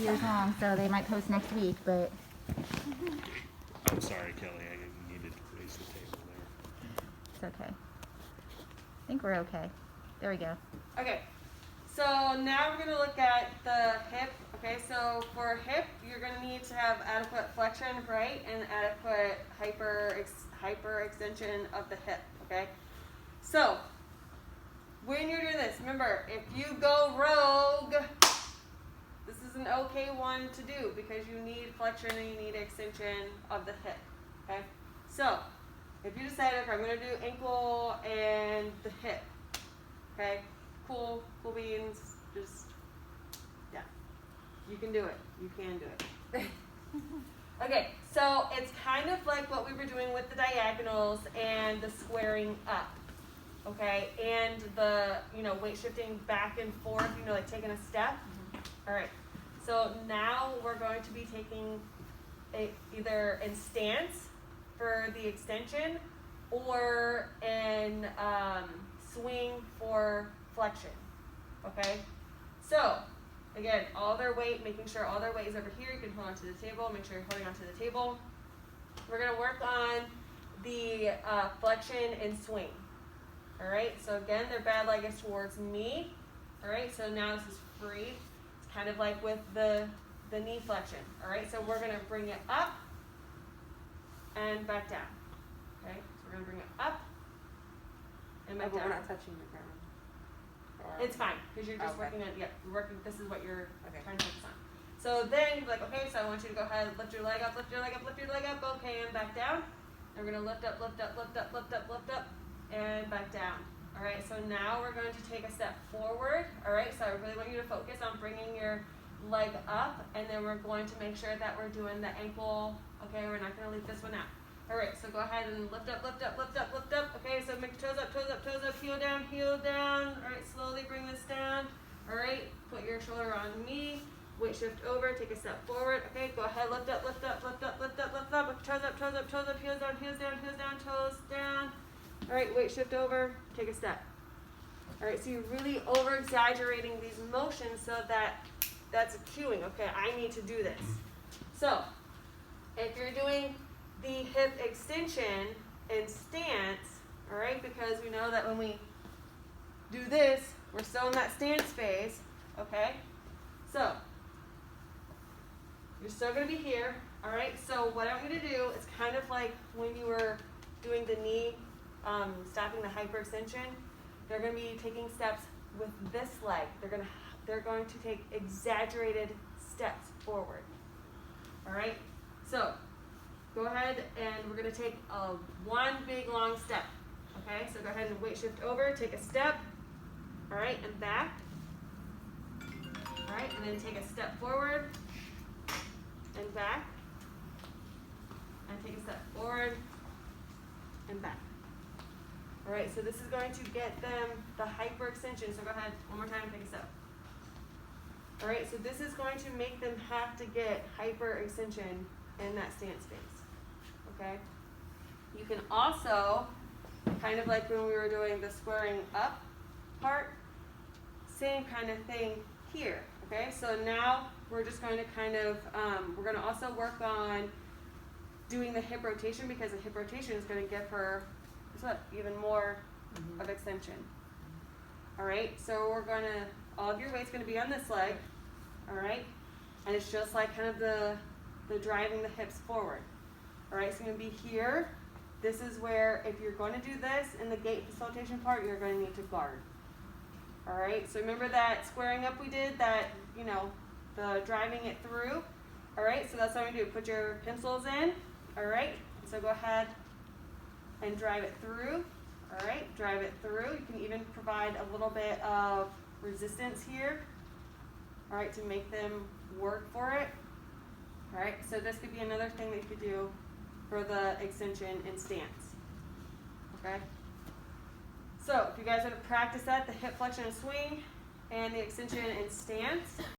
years long, so they might post next week, but I'm sorry, Kelly. I needed to raise the table there. it's okay. I think we're okay. There we go. Okay, so now we're going to look at the hip. Okay, so for hip, you're going to need to have adequate flexion, right, and adequate hyper extension of the hip. Okay, so when you're doing this, remember, if you go rogue, this is an okay one to do because you need flexion and you need extension of the hip. Okay, so if you decide, okay, I'm going to do ankle and the hip. Okay, cool beans. Just, yeah, you can do it. You can do it. Okay, so it's kind of like what we were doing with the diagonals and the squaring up. Okay, and the, weight shifting back and forth, like taking a step. All right, so now we're going to be taking either in stance for the extension or in swing for flexion. Okay, so again, all their weight, making sure all their weight is over here. You can hold onto the table. Make sure you're holding onto the table. We're going to work on the flexion and swing. All right, so again, their bad leg is towards me. All right, so now this is free. It's kind of like with the knee flexion. All right, so we're going to bring it up and back down. Okay, so we're going to bring it up and back down. We're not touching the ground. It's fine, because you're just Okay. working on, you're working, this is what you're Okay. trying to focus on. So then you're like, okay, so I want you to go ahead, lift your leg up, lift your leg up, lift your leg up, okay, and back down. And we're going to lift up, lift up, lift up, lift up, lift up, and back down. All right, so now we're going to take a step forward. All right, so I really want you to focus on bringing your leg up, and then we're going to make sure that we're doing the ankle. Okay, we're not going to leave this one out. All right, so go ahead and lift up, lift up, lift up, lift up. Okay, so make toes up, toes up, toes up, heel down, heel down. All right, slowly bring this down. All right, put your shoulder on me. Weight shift over, take a step forward. Okay, go ahead, lift up, lift up, lift up, lift up, lift up. Toes up, toes up, toes up, heels down, heels down, heels down, toes down. All right, weight shift over, take a step. All right, so you're really over exaggerating these motions so that that's a cueing. Okay, I need to do this. So if you're doing the hip extension in stance, all right, because we know that when we do this, we're still in that stance phase, okay? So you're still going to be here, all right? So what I want you to do is kind of like when you were doing the knee, stopping the hyperextension. They're going to be taking steps with this leg. They're going to take exaggerated steps forward, all right? So go ahead and we're going to take one big long step. Okay, so go ahead and weight shift over, take a step, all right, and back. All right, and then take a step forward and back. And take a step forward and back. All right, so this is going to get them the hyperextension. So go ahead, one more time, take a step. All right, so this is going to make them have to get hyperextension in that stance phase. Okay, you can also, kind of like when we were doing the squaring up part, same kind of thing here. Okay, so now we're just going to kind of, we're going to also work on doing the hip rotation because the hip rotation is going to give her even more of extension. All right, so we're going to, all of your weight's going to be on this leg. All right, and it's just like kind of the driving the hips forward. All right, so you're going to be here. This is where, if you're going to do this in the gait facilitation part, you're going to need to guard. All right, so remember that squaring up we did, that, the driving it through. All right, so that's what I'm going to do. Put your pencils in. All right, so go ahead and drive it through. All right, drive it through. You can even provide a little bit of resistance here. All right, to make them work for it. All right, so this could be another thing that you could do for the extension in stance. Okay? So if you guys want to practice that, the hip flexion and swing and the extension in stance.